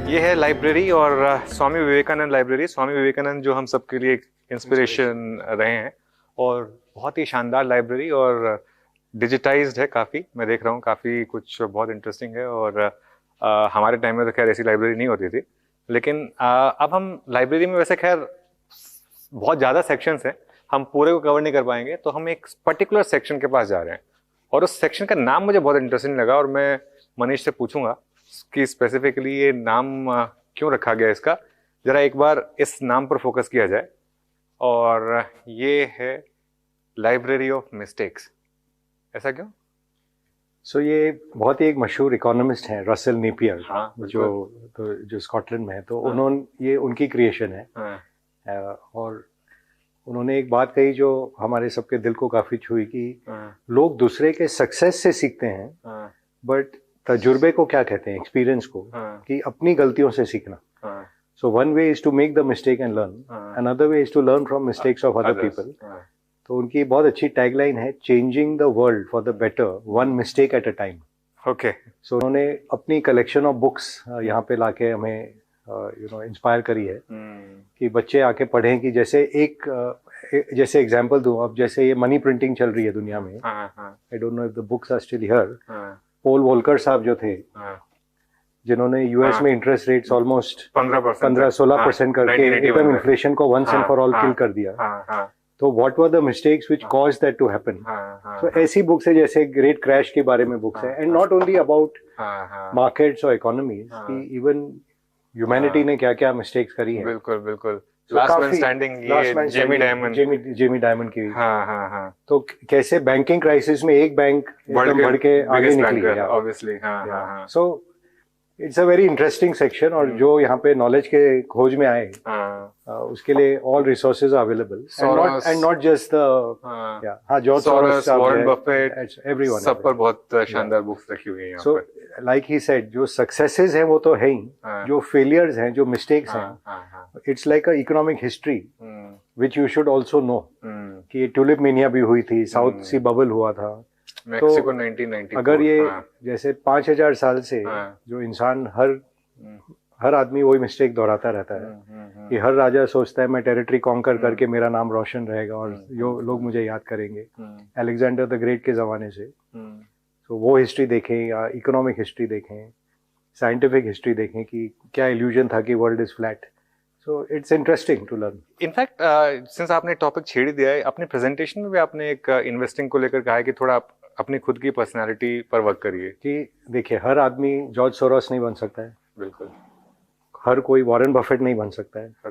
ये है लाइब्रेरी और स्वामी विवेकानंद लाइब्रेरी। स्वामी विवेकानंद जो हम सबके लिए एक इंस्पिरेशन रहे हैं और बहुत ही शानदार लाइब्रेरी और डिजिटाइज्ड है काफ़ी। मैं देख रहा हूँ काफ़ी कुछ बहुत इंटरेस्टिंग है और हमारे टाइम में तो खैर ऐसी लाइब्रेरी नहीं होती थी, लेकिन अब हम लाइब्रेरी में वैसे खैर बहुत ज़्यादा सेक्शंस हैं, हम पूरे को कवर नहीं कर पाएंगे, तो हम एक पर्टिकुलर सेक्शन के पास जा रहे हैं और उस सेक्शन का नाम मुझे बहुत इंटरेस्टिंग लगा और मैं मनीष से पूछूंगा कि स्पेसिफिकली ये नाम क्यों रखा गया इसका। जरा एक बार इस नाम पर फोकस किया जाए और ये है लाइब्रेरी ऑफ मिस्टेक्स। ऐसा क्यों? ये बहुत ही एक मशहूर इकोनॉमिस्ट हैं रसेल नेपियर। हाँ, जो स्कॉटलैंड में है, तो उन्होंने ये उनकी क्रिएशन है। और उन्होंने एक बात कही जो हमारे सबके दिल को काफी छुई कि लोग दूसरे के सक्सेस से सीखते हैं, बट तजुर्बे को क्या कहते हैं, एक्सपीरियंस को, कि अपनी गलतियों से सीखना। So one way is to make the mistake and learn, another way is to learn from mistakes of other people. तो उनकी बहुत अच्छी टैगलाइन है, changing the world for the better, one mistake at a time. Okay. So उन्होंने अपनी collection of books यहाँ पे लाके हमें इंस्पायर करी है कि बच्चे आके पढ़ें। कि जैसे एग्जांपल दूं, अब जैसे ये मनी प्रिंटिंग चल रही है दुनिया में, I don't know if the books are still here. Paul Walker साहब जो थे, जिन्होंने यूएस में इंटरेस्ट रेट्स ऑलमोस्ट 15-16% करके एकदम इन्फ्लेशन को once and for all kill कर दिया। तो what were the mistakes which caused that to happen. So ऐसी बुक्स है, जैसे ग्रेट क्रैश के बारे में बुक्स है, and not only about markets और इकोनॉमीज, कि इवन ह्यूमैनिटी ने क्या क्या मिस्टेक्स करी है। बिल्कुल बिल्कुल। लास्ट मैन स्टैंडिंग, ये जेमी डायमंड की। तो कैसे बैंकिंग क्राइसिस में एक बैंक बढ़ के आगे निकली, obviously. So it's a very interesting section. और जो यहाँ पे नॉलेज के खोज में आए, उसके लिए all resources are available, and not just George Soros, Warren Buffett, everyone, सब पर बहुत शानदार बुक्स रखी हुई हैं यहाँ पर। सो लाइक ही सेड, जो सक्सेसेस हैं वो तो है ही, जो फेलियर्स हैं, जो मिस्टेक्स हैं, it's like a economic history which you should also know. कि ट्यूलिप मेनिया भी हुई थी, साउथ सी बबल हुआ था, मैक्सिको 1994। अगर ये जैसे 5000 साल से जो इंसान हर आदमी वही मिस्टेक दोहराता रहता है कि हर राजा सोचता है मैं टेरिटरी कॉन्कर करके मेरा नाम रोशन रहेगा और जो लोग मुझे याद करेंगे, अलेक्जेंडर द ग्रेट के जमाने से। तो वो हिस्ट्री देखें, या इकोनॉमिक हिस्ट्री देखें, साइंटिफिक हिस्ट्री देखें कि क्या इल्यूजन था कि world is flat. So it's interesting to learn. In fact since आपने टॉपिक छेड़ दिया है, अपने प्रेजेंटेशन में भी आपने एक इन्वेस्टिंग को लेकर कहा है कि थोड़ा आप अपनी खुद की पर्सनालिटी पर वर्क करिए। कि देखिए, हर आदमी जॉर्ज सोरोस नहीं बन सकता है, बिल्कुल। हर कोई वॉरेन बफेट नहीं बन सकता है, हर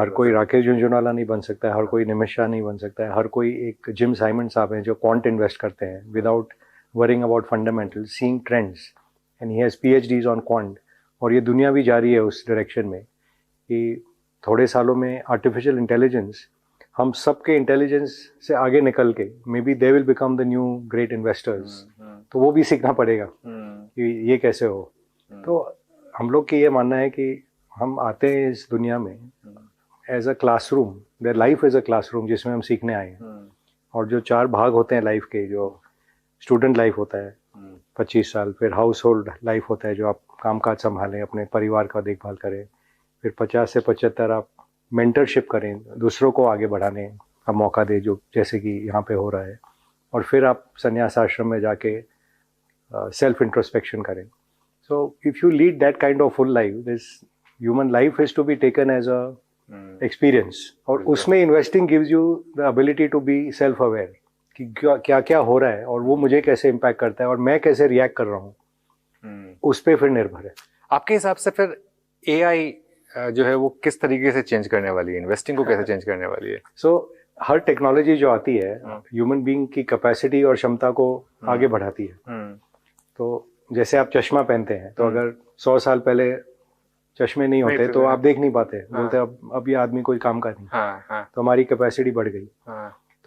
कोई राकेश झुंझुनवाला नहीं बन सकता है, हर कोई निमिष शाह नहीं बन सकता है, हर कोई एक जिम साइमन साहब हैं जो क्वांट इन्वेस्ट करते हैं without worrying about fundamental, seeing trends, and he has PhDs on quant. और ये दुनिया भी जा रही है उस डायरेक्शन में कि थोड़े सालों में आर्टिफिशियल इंटेलिजेंस हम सबके इंटेलिजेंस से आगे निकल के may be they will become the new great investors. तो वो भी सीखना पड़ेगा कि ये कैसे हो। तो हम लोग की ये मानना है कि हम आते हैं इस दुनिया में as a classroom, their life is a classroom जिसमें हम सीखने आए हैं। और जो 4 भाग होते हैं लाइफ के, जो स्टूडेंट लाइफ होता है 25 साल, फिर हाउस होल्ड लाइफ होता है जो आप काम काज संभालें, अपने परिवार का देखभाल करें, फिर 50 से 75 आप मेंटरशिप करें, दूसरों को आगे बढ़ाने का मौका दे, जो जैसे कि यहाँ पे हो रहा है, और फिर आप संन्यास आश्रम में जाके सेल्फ इंट्रोस्पेक्शन करें। So if you lead that kind of full life, this human life is to be taken as a experience. और उसमें investing gives you the ability to be self aware कि क्या क्या हो रहा है और वो मुझे कैसे इम्पैक्ट करता है और मैं कैसे रिएक्ट कर रहा हूँ, उस पर फिर निर्भर है। आपके हिसाब से फिर एआई जो है वो किस तरीके से चेंज करने वाली है, इन्वेस्टिंग को कैसे चेंज करने वाली है? सो हर टेक्नोलॉजी जो आती है ह्यूमन बीइंग की कैपेसिटी और क्षमता को आगे बढ़ाती है। तो जैसे आप चश्मा पहनते हैं, तो अगर 100 साल पहले चश्मे नहीं होते तो आप देख नहीं पाते, बोलते अब ये आदमी कोई काम का नहीं। तो हमारी कैपेसिटी बढ़ गई।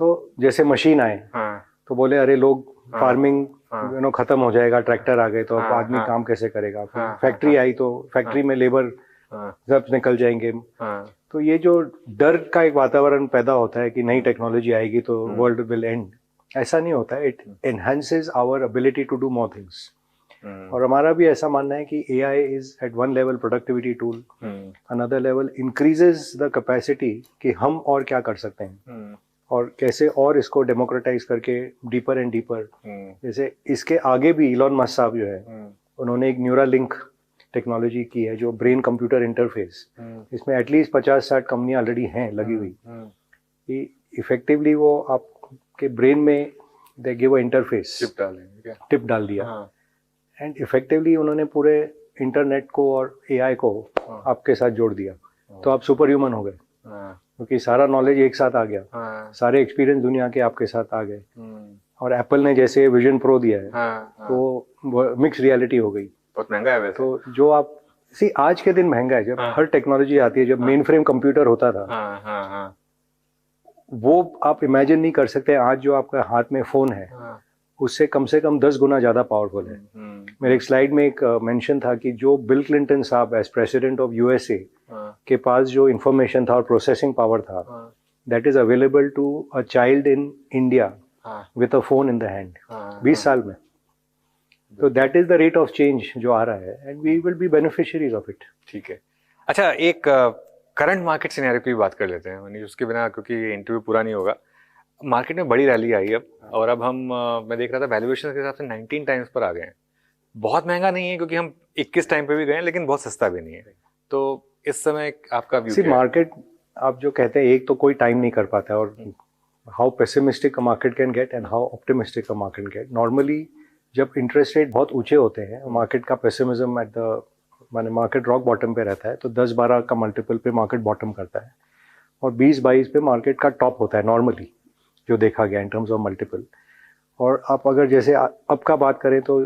तो जैसे मशीन आए तो बोले अरे लोग फार्मिंग खत्म हो जाएगा, ट्रैक्टर आ गए तो अब आदमी काम कैसे करेगा। फैक्ट्री आई तो फैक्ट्री में लेबर सब निकल जाएंगे। तो ये जो डर का एक वातावरण पैदा होता है कि नई टेक्नोलॉजी आएगी तो वर्ल्ड विल एंड, ऐसा नहीं होता है। It enhances our ability to do more things. और हमारा भी ऐसा मानना है कि AI is at one level productivity tool, another level increases the capacity कि हम और क्या कर सकते हैं और कैसे और इसको डेमोक्रेटाइज करके डीपर एंड डीपर। जैसे इसके आगे भी इलॉन मस्क साहब जो है उन्होंने एक न्यूरालिंक टेक्नोलॉजी की है जो ब्रेन कंप्यूटर इंटरफेस, इसमें एटलीस्ट 50-60 कंपनियां ऑलरेडी हैं लगी हुई कि इफेक्टिवली वो आपके ब्रेन में they give a interface, tip डाल दिया एंड इफेक्टिवली उन्होंने पूरे इंटरनेट को और AI को आपके साथ जोड़ दिया। तो आप सुपर ह्यूमन हो गए क्योंकि सारा नॉलेज एक साथ आ गया, सारे एक्सपीरियंस दुनिया के आपके साथ आ गए। और एप्पल ने जैसे विजन प्रो दिया है तो मिक्स रियलिटी हो गई। बहुत महंगा है वैसे। तो जो आप आज के दिन महंगा है, जब हर टेक्नोलॉजी आती है, जब मेन फ्रेम कंप्यूटर होता था वो आप इमेजिन नहीं कर सकते। आज जो आपका हाथ में फोन है उससे कम से कम 10 गुना ज्यादा पावरफुल है। मेरे एक स्लाइड में एक मेंशन था कि जो बिल क्लिंटन साहब एज प्रेसिडेंट ऑफ USA के पास जो इंफॉर्मेशन था और प्रोसेसिंग पावर था, that is available to a child in India with a phone in the hand 20 साल में। तो that is the rate of change जो आ रहा है and we will be beneficiaries of it. ठीक है। अच्छा, एक करंट मार्केट सिनेरियो की भी बात कर लेते हैं, उसके बिना क्योंकि ये इंटरव्यू पूरा नहीं होगा। मार्केट में बड़ी रैली आई अब, और अब हम मैं देख रहा था वैल्यूएशन के हिसाब से 19 टाइम्स पर आ गए हैं। बहुत महंगा नहीं है क्योंकि हम 21 टाइम पे भी गए हैं, लेकिन बहुत सस्ता भी नहीं है। तो इस समय आपका व्यू क्या है? मार्केट आप जो कहते हैं एक तो कोई टाइम नहीं कर पाता है, और how pessimistic a market can get and how optimistic a market get. Normally जब इंटरेस्ट रेट बहुत ऊंचे होते हैं, मार्केट का पेसिमिज्म एट द माने मार्केट रॉक बॉटम पे रहता है, तो 10-12 का मल्टीपल पे मार्केट बॉटम करता है और 20-22 पे मार्केट का टॉप होता है नॉर्मली जो देखा गया इन टर्म्स ऑफ मल्टीपल। और आप अगर जैसे अब का बात करें तो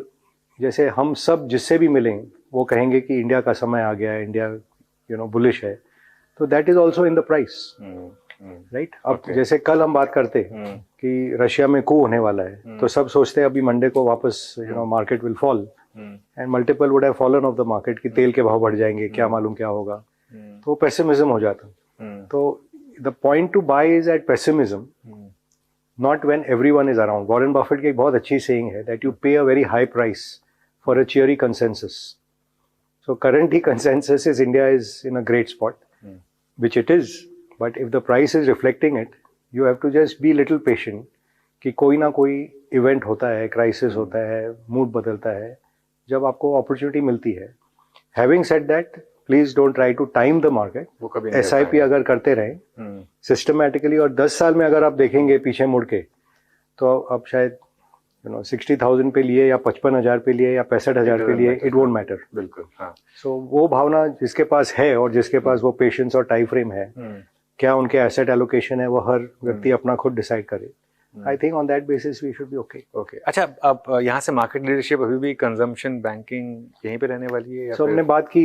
जैसे हम सब जिससे भी मिलें वो कहेंगे कि इंडिया का समय आ गया है, इंडिया बुलिश है, तो that is also in the price, right. अब जैसे कल हम बात करते कि रशिया में कू होने वाला है, तो सब सोचते हैं अभी मंडे को वापस market will fall and multiple would have fallen of the market कि तेल के भाव बढ़ जाएंगे, क्या मालूम क्या होगा, तो पेसिमिज्म हो जाता। तो the point to buy is at pessimism, not when everyone is around. Warren Buffett की एक बहुत अच्छी saying है that you pay a very high price for a cheery consensus. So currently consensus is India is in a great spot, which it is. But if the price is reflecting it, you have to just be little patient कि कोई ना कोई event होता है, crisis होता है, mood बदलता है, जब आपको opportunity मिलती है। Having said that, please don't try to time the market. SIP अगर करते रहें सिस्टमैटिकली, और 10 साल में अगर आप देखेंगे पीछे मुड़ के, तो अब शायद 60,000 पे लिए या 55,000 पे लिए या 65,000 पे लिए, इट वोंट मैटर। बिल्कुल, हाँ। सो वो भावना जिसके पास है और जिसके पास वो पेशेंस और टाइम फ्रेम है, क्या उनके एसेट एलोकेशन है, वो हर व्यक्ति अपना खुद डिसाइड करे। I think on that basis we should be okay. Okay. अच्छा, अब यहाँ से मार्केट लीडरशिप अभी भी कंजम्पशन बैंकिंग यहीं पे रहने वाली है? So हमने बात की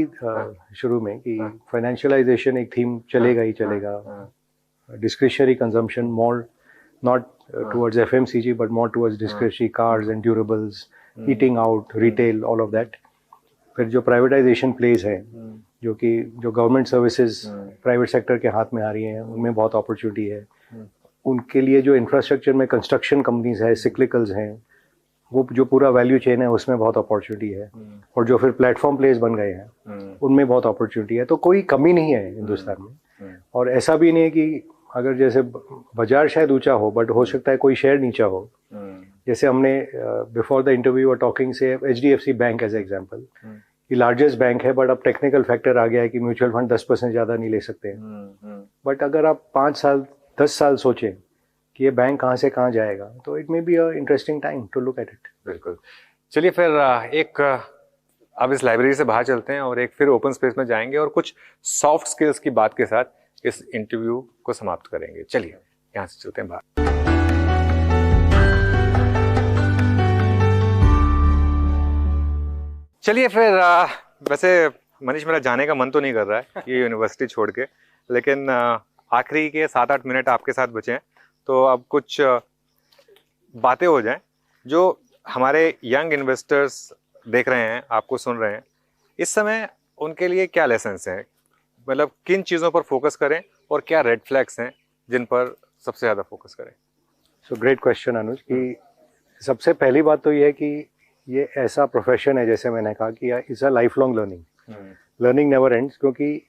शुरू में कि फाइनेंशियलाइजेशन एक थीम चलेगा ही चलेगा। Discretionary consumption more not towards FMCG but more towards discretionary cars and durables, eating out, retail, all of that. फिर जो प्राइवेटाइजेशन प्लेस है, जो कि जो गवर्नमेंट सर्विसेज प्राइवेट सेक्टर के हाथ में आ रही हैं, उनमें बहुत अपॉर्चुनिटी है। उनके लिए जो इंफ्रास्ट्रक्चर में कंस्ट्रक्शन कंपनीज है, सिक्लिकल्स हैं, वो जो पूरा वैल्यू चेन है उसमें बहुत अपॉर्चुनिटी है। और जो फिर प्लेटफॉर्म प्लेस बन गए हैं उनमें बहुत अपॉर्चुनिटी है। तो कोई कमी नहीं है हिंदुस्तान में। और ऐसा भी नहीं है कि अगर जैसे बाजार शायद ऊंचा हो बट हो सकता है कोई शेयर नीचा हो। जैसे हमने before the interview were talking से HDFC बैंक एज एग्जांपल, ये लार्जेस्ट बैंक है, बट अब टेक्निकल फैक्टर आ गया है कि म्यूचुअल फंड 10% ज्यादा नहीं ले सकते हैं। बट अगर आप 5 साल 10 साल सोचें कि ये बैंक कहाँ से कहाँ जाएगा, तो it may be a interesting time to look at it. बिल्कुल। चलिए फिर एक अब इस लाइब्रेरी से बाहर चलते हैं और एक फिर ओपन स्पेस में जाएंगे और कुछ सॉफ्ट स्किल्स की बात के साथ इस इंटरव्यू को समाप्त करेंगे। चलिए यहाँ से चलते हैं बाहर। चलिए फिर वैसे मनीष, मेरा जाने का मन तो नहीं कर रहा है ये यूनिवर्सिटी छोड़ के, लेकिन आखिरी के 7-8 मिनट आपके साथ बचे हैं, तो अब कुछ बातें हो जाएं जो हमारे यंग इन्वेस्टर्स देख रहे हैं, आपको सुन रहे हैं। इस समय उनके लिए क्या लेसन्स हैं, मतलब किन चीज़ों पर फोकस करें और क्या रेड फ्लैग्स हैं जिन पर सबसे ज़्यादा फोकस करें? सो ग्रेट क्वेश्चन अनुज। कि सबसे पहली बात तो ये है कि ये ऐसा प्रोफेशन है, जैसे मैंने कहा कि it's a life long learning, learning never ends, क्योंकि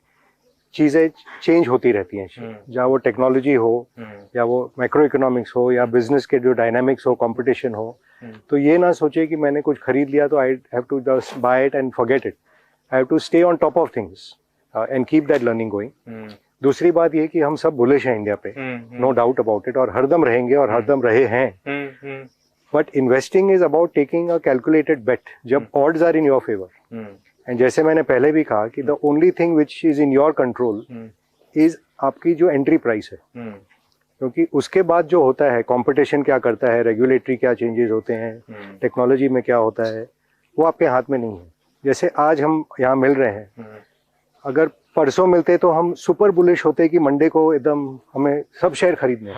चीज़ें चेंज होती रहती हैं, चाहे वो टेक्नोलॉजी हो या वो मैक्रो इकोनॉमिक्स हो या बिजनेस के जो डायनामिक्स हो, कंपटीशन हो। तो ये ना सोचे कि मैंने कुछ खरीद लिया तो I have to just buy it and forget it. I have to stay on top of things and keep that learning going. दूसरी बात ये कि हम सब बुलिश हैं इंडिया पे, नो डाउट अबाउट इट, और हरदम रहेंगे और हरदम रहे हैं। But investing is about taking a calculated bet जब odds are in your favour. And जैसे मैंने पहले भी कहा कि the only thing which is in your control is आपकी जो एंट्री प्राइस है, क्योंकि उसके बाद जो होता है, कंपटीशन क्या करता है, रेगुलेटरी क्या चेंजेस होते हैं, टेक्नोलॉजी में क्या होता है, वो आपके हाथ में नहीं है। जैसे आज हम यहाँ मिल रहे हैं, अगर परसों मिलते तो हम सुपर बुलिश होते कि मंडे को एकदम हमें सब शेयर खरीदने।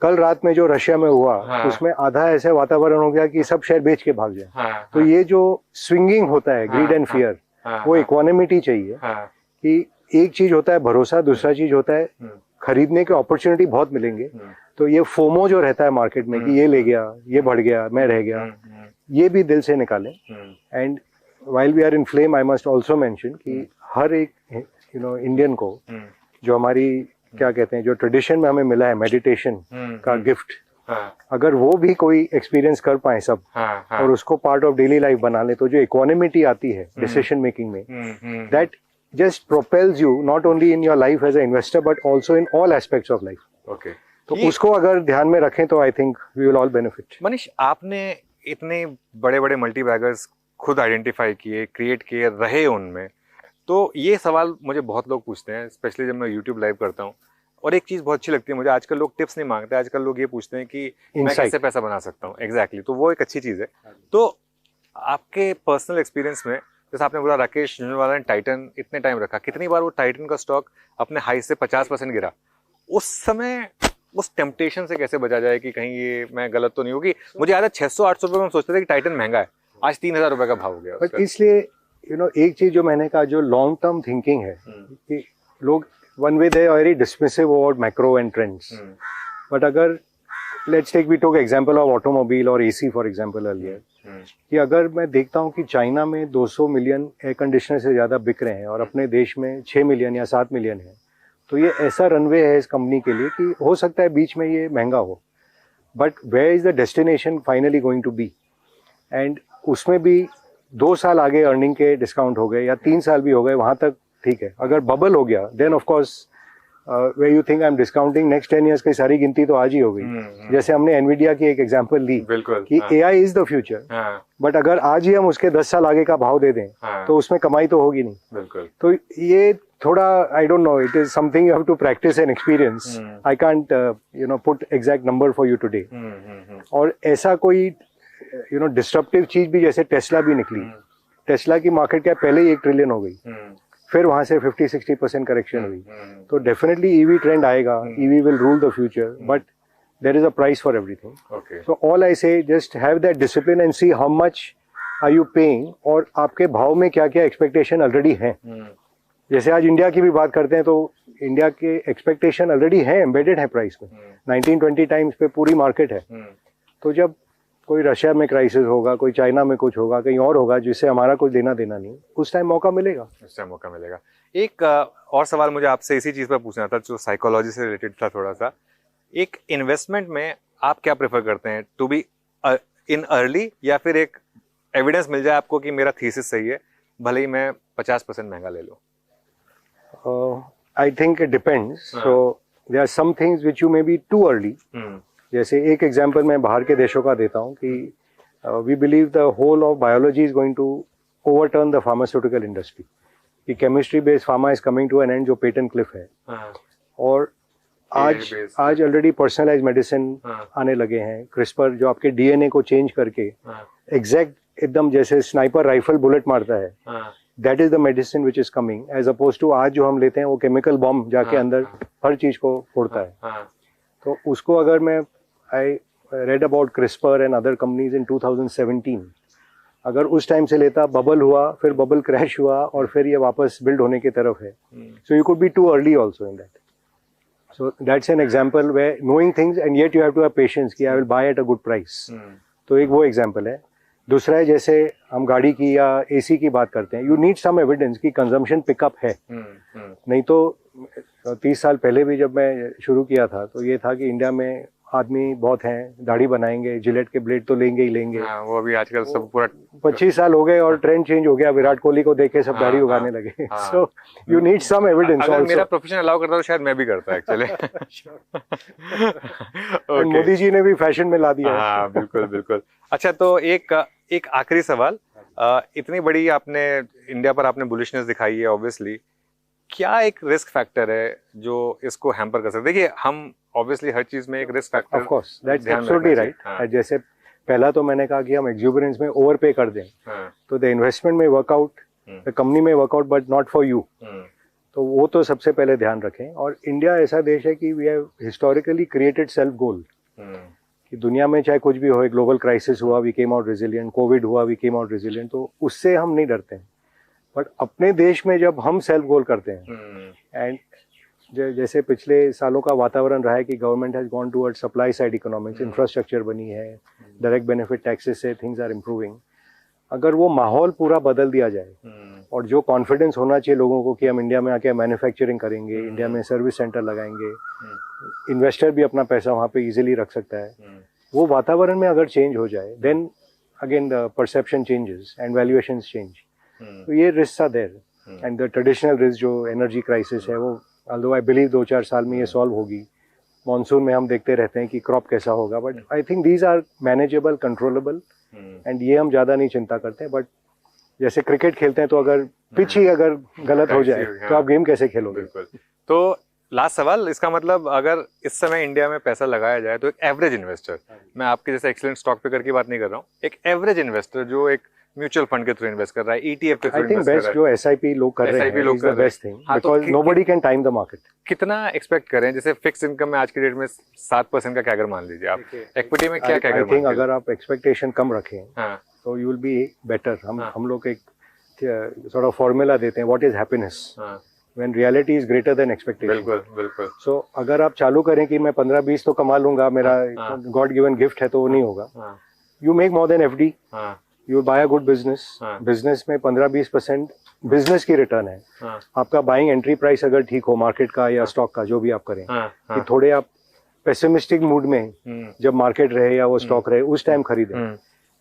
कल रात में जो रशिया में हुआ, उसमें आधा ऐसे वातावरण हो गया कि सब शेयर बेच के भाग जाए। तो ये जो स्विंगिंग होता है, ग्रीड एंड फियर, वो इक्वानिमिटी चाहिए कि एक चीज होता है भरोसा, दूसरा चीज होता है खरीदने के अपॉर्चुनिटी बहुत मिलेंगे। तो ये फोमो जो रहता है मार्केट में कि ये ले गया, ये बढ़ गया, मैं रह गया, ये भी दिल से निकालें। And while we are in flame, I must also mention कि हर एक इंडियन को जो हमारी क्या कहते हैं, जो ट्रेडिशन में हमें मिला है मेडिटेशन का गिफ्ट, अगर वो भी कोई एक्सपीरियंस कर पाए सब और उसको पार्ट ऑफ डेली लाइफ बना ले, तो जो इक्वानिमिटी आती है डिसीजन मेकिंग में, that just propels you not only in your life as a investor but also in all aspects of life. Okay, तो उसको अगर ध्यान में रखें तो I think we will all benefit. Manish, आपने इतने बड़े बड़े मल्टी बैगर्स खुद आइडेंटिफाई किए, क्रिएट किए, रहे उनमें, तो ये सवाल मुझे बहुत लोग पूछते हैं, स्पेशली जब मैं यूट्यूब लाइव करता हूँ। और एक चीज़ बहुत अच्छी लगती है मुझे, आजकल लोग टिप्स नहीं मांगते, आजकल लोग ये पूछते हैं कि मैं कैसे पैसा बना सकता हूँ। एग्जैक्टली, तो वो एक अच्छी चीज़ है। तो आपके पर्सनल एक्सपीरियंस में, जैसे आपने बोला राकेश झुंझुनवाला ने टाइटन इतने टाइम रखा, कितनी बार वो टाइटन का स्टॉक अपने हाई से 50% गिरा, उस समय उस टेम्पटेशन से कैसे बचा जाए कि कहीं ये मैं गलत तो नहीं होगी? मुझे याद है 600-800 रुपये में हम सोचते थे कि टाइटन महंगा है, आज 3000 रुपये का भाव हो गया। बट इसलिए एक चीज जो मैंने कहा, जो लॉन्ग टर्म थिंकिंग है कि लोग one way they are very dismissive about macro and trends. But अगर let's take we took example of automobile और एसी फॉर एग्जांपल अर्लियर, कि अगर मैं देखता हूँ कि चाइना में 200 मिलियन एयर कंडीशनर से ज्यादा बिक रहे हैं और अपने देश में 6 मिलियन या 7 मिलियन है, तो ये ऐसा रनवे है इस कंपनी के लिए कि हो सकता है बीच में ये महंगा हो, but where is the destination finally going to be. And उसमें भी 2 साल आगे अर्निंग के डिस्काउंट हो गए या 3 साल भी हो गए, वहां तक ठीक है। अगर बबल हो गया then of course way you think I am discounting, next 10 years की सारी गिनती तो आज ही हो गई। जैसे हमने एनवीडिया की एक एग्जांपल ली कि AI is the future, but अगर आज ही हम उसके 10 साल आगे का भाव दे दें तो उसमें कमाई तो होगी नहीं। तो ये थोड़ा I don't know, it is something you have to practise and experience. I can't put exact number for you today. और ऐसा कोई डिस्ट्रप्टिव चीज भी, जैसे टेस्ला भी निकली, टेस्ला की मार्केट कैप पहले ही 1 ट्रिलियन हो गई, फिर वहां से 50-60% करेक्शन हुई। तो डेफिनेटली ईवी ट्रेंड आएगा, EV will rule the future, but there is a price for everything. So all I say, just have that discipline and see how much are you paying, और आपके भाव में क्या क्या expectation already है। जैसे आज इंडिया की भी बात करते हैं तो इंडिया के एक्सपेक्टेशन ऑलरेडी है, एम्बेडेड है प्राइस में, 19-20 टाइम्स पे पूरी मार्केट है। तो जब कोई रशिया में क्राइसिस होगा, कोई चाइना में कुछ होगा, कहीं और होगा जिससे हमारा कुछ देना देना नहीं, उस टाइम मौका मिलेगा। उस टाइम मौका मिलेगा। एक और सवाल मुझे आपसे इसी चीज पर पूछना था, जो साइकोलॉजी से रिलेटेड था थोड़ा सा। एक इन्वेस्टमेंट में आप क्या प्रेफर करते हैं, टू बी इन अर्ली, या फिर एक एविडेंस मिल जाए आपको कि मेरा थीसिस सही है, भले ही मैं 50% महंगा ले लूं? I think it depends. So there are some things which you may be too early. जैसे एक एग्जांपल मैं बाहर के देशों का देता हूँ कि we believe the whole of biology is going to overturn the pharmaceutical industry, कि chemistry based pharma is coming to an end, जो पेटेंट क्लिफ है। और आज ऑलरेडी पर्सनलाइज मेडिसिन आने लगे हैं, क्रिस्पर जो आपके डीएनए को चेंज करके एग्जैक्ट एकदम जैसे स्नाइपर राइफल बुलेट मारता है, that is the medicine which is coming, as opposed to आज जो हम लेते हैं वो केमिकल बॉम्ब जाके अंदर हर चीज को फोड़ता है। तो उसको अगर मैं I read about CRISPR and other companies in 2017. अगर उस टाइम से लेता, बबल हुआ, फिर बबल क्रैश हुआ और फिर ये वापस बिल्ड होने की तरफ है। So you could be too early also in that. So that's an example where knowing things and yet you have to have patience कि I will buy at a good price. तो एक वो example है। दूसरा है जैसे हम गाड़ी की या एसी की बात करते हैं, यू नीड सम एविडेंस कि कंजम्पशन पिकअप है। नहीं तो 30 साल पहले भी जब मैं शुरू किया था तो ये था कि इंडिया में आदमी बहुत हैं, दाढ़ी बनाएंगे, जिलेट के ब्लेड तो लेंगे ही लेंगे। वो अभी आजकल सब पूरा 25 साल हो गए और ट्रेंड चेंज हो गया, विराट कोहली को देख के सब दाढ़ी उगाने लगे। So you need some evidence. अगर मेरा प्रोफेशन अलाउ करता तो शायद मैं भी करता एक्चुअली। मोदी जी ने भी फैशन में ला दिया। हाँ बिल्कुल बिल्कुल। अच्छा, तो एक आखिरी सवाल, इतनी बड़ी आपने इंडिया पर आपने बुलिशनेस दिखाई है ऑब्वियसली, क्या एक रिस्क फैक्टर है जो इसको हैम्पर कर सकता है? देखिए हम ऑब्वियसली हर चीज में एक risk factor, of course that's absolutely right. जैसे पहला तो मैंने कहा कि हम एक्सुबरेंस में ओवर पे कर दें, तो द इन्वेस्टमेंट में वर्कआउट, द कंपनी में workout but not for you, तो वो तो सबसे पहले ध्यान रखें। और इंडिया ऐसा देश है कि we have historically created self goal, कि दुनिया में चाहे कुछ भी हो, ग्लोबल क्राइसिस हुआ we came out resilient, COVID हुआ वी केम आउट रेजिलिएंट, तो उससे हम नहीं डरते हैं। बट अपने देश में जब हम सेल्फ गोल करते हैं, एंड जैसे पिछले सालों का वातावरण रहा है कि government has gone towards supply side economics, infrastructure बनी है, डायरेक्ट बेनिफिट टैक्सेस से थिंग्स आर इम्प्रूविंग, अगर वो माहौल पूरा बदल दिया जाए और जो कॉन्फिडेंस होना चाहिए लोगों को कि हम इंडिया में आके मैन्युफैक्चरिंग करेंगे, इंडिया में सर्विस सेंटर लगाएंगे, इन्वेस्टर भी अपना पैसा वहाँ पे इजीली रख सकता है, वो वातावरण में अगर चेंज हो जाए, then again the perception changes and valuations change. तो ये risk are there, and the traditional risk जो एनर्जी क्राइसिस है वो although I believe 2-4 साल में ये सॉल्व होगी, मॉनसून में हम देखते रहते हैं कि क्रॉप कैसा होगा, but I think these are manageable, controllable, and ये हम ज़्यादा नहीं चिंता करते हैं। बट जैसे क्रिकेट खेलते हैं तो अगर पिच ही अगर गलत हो जाए तो आप गेम कैसे खेलोगे? तो लास्ट सवाल, इसका मतलब अगर इस समय इंडिया में पैसा लगाया जाए तो एक एवरेज इन्वेस्टर, मैं आपके जैसे एक्सीलेंट स्टॉक पिकर की बात नहीं कर रहा हूँ, एक एवरेज इन्वेस्टर जो एक म्यूचुअल फंड के थ्रू इन्वेस्ट कर रहा है, ETF के थ्रू इन्वेस्ट कर रहा है, जो SIP लोग कर रहे हैं, is the best thing, because nobody can time the market. कितना एक्सपेक्ट करें? जैसे फिक्स इनकम में आज की डेट में 7% का कैगर मान लीजिए आप, इक्विटी में क्या कैगर? आई थिंक अगर आप एक्सपेक्टेशन कम रखें तो यू विल बी बेटर। हम लोग एक सॉर्ट ऑफ फॉर्मूला देते हैं, what is happiness when reality is greater than expectation. बिल्कुल बिल्कुल। सो अगर आप चालू करें कि मैं 15-20 तो कमा लूंगा, मेरा गॉड गिवन गिफ्ट है, तो वो नहीं होगा। You make more than FD, you buy a good business, business में 15-20% बिजनेस की रिटर्न है। आपका बाइंग एंट्री प्राइस अगर ठीक हो मार्केट का या स्टॉक का, जो भी आप करें, कि थोड़े आप पेसिमिस्टिक मूड में जब मार्केट रहे या वो स्टॉक रहे उस टाइम खरीदें,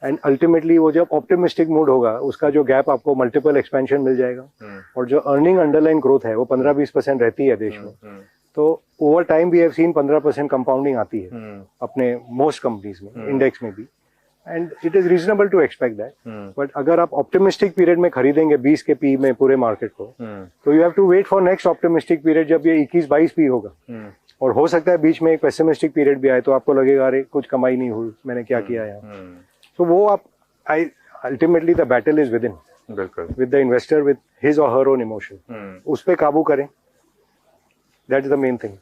एंड अल्टीमेटली वो जब ऑप्टिमिस्टिक मूड होगा उसका जो गैप आपको मल्टीपल एक्सपेंशन मिल जाएगा, और जो अर्निंग अंडरलाइन ग्रोथ है वो 15-20% रहती है देश में, तो over time we have seen 15% compounding आती है अपने मोस्ट कंपनीज में, इंडेक्स में भी, and it is reasonable to expect that. But अगर आप ऑप्टिमिस्टिक पीरियड में खरीदेंगे 20 के पी में पूरे मार्केट को, तो you have to wait for next optimistic period जब ये 21-22 पी होगा, और हो सकता है बीच में एक पेसिमिस्टिक पीरियड भी आए तो आपको लगेगा अरे कुछ कमाई नहीं हुई, मैंने क्या किया यहाँ। तो वो आप ultimately the battle is with in, with the investor, with his और हर ओन इमोशन, उस पर काबू करें, that is the main thing.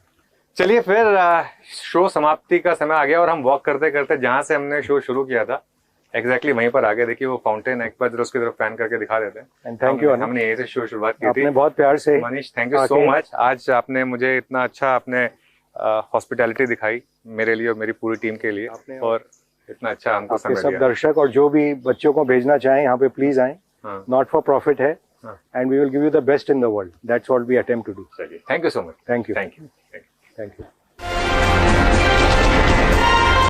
चलिए फिर शो समाप्ति का समय आ गया और हम वॉक करते करते जहां से हमने शो शुरू किया था एग्जैक्टली वहीं पर आगे देखिए वो फाउंटेन है, एक बार उसकी तरफ पैन करके दिखा देते हैं। एंड थैंक यू, हमने यहीं से शो शुरुआत की थी। आपने बहुत प्यार से, Manish thank you so much, आज आपने मुझे इतना अच्छा आपने हॉस्पिटैलिटी दिखाई मेरे लिए और मेरी पूरी टीम के लिए, और इतना अच्छा हमको समय दिया। सब दर्शक और जो भी बच्चों को भेजना चाहें यहाँ पे प्लीज आए, नॉट फॉर प्रॉफिट है, and we will give you the best in the world, that's what we attempt to do. चलिए, thank you so much. Thank you, thank you, thank you.